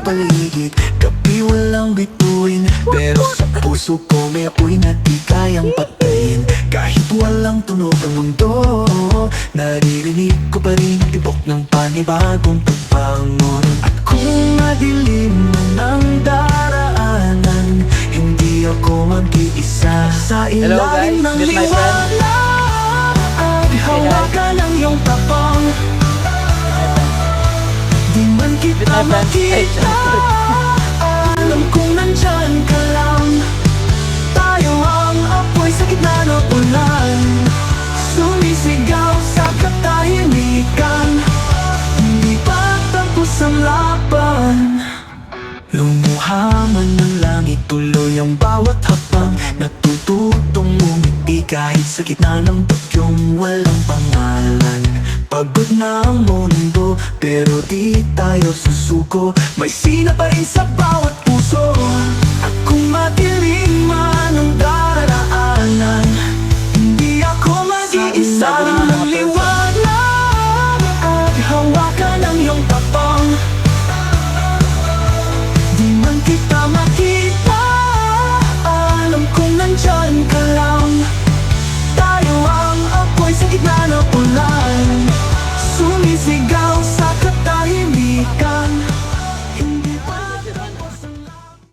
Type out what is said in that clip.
iyong paligid. Gabi walang bituin, pero sa puso ko may apoy na di kayang patayin. Kahit walang tunog ang mundo, naririnig ko pa rin tibok ng panibagong pagbangon. At kung madilim man ang daraanan, hindi ako mag-iisa. Sa ilalim ng This is my friend. liwanag, hawakan ang iyong tapang. Di man kita makita, alam kong nandyan ka lang. Tayo ang apoy sa gitna ng ulan, sumisigaw sa katahimikan. Hindi pa tapos ang laban. Lumuha man ng langit, tuloy ang bawat hakbang. Natututong ngumiti kahit sa gitna ng bagyong walang pangalan. Pagod na ang mundo, pero di tayo susuko. May sina pa rin sa bawat puso. At kung matilim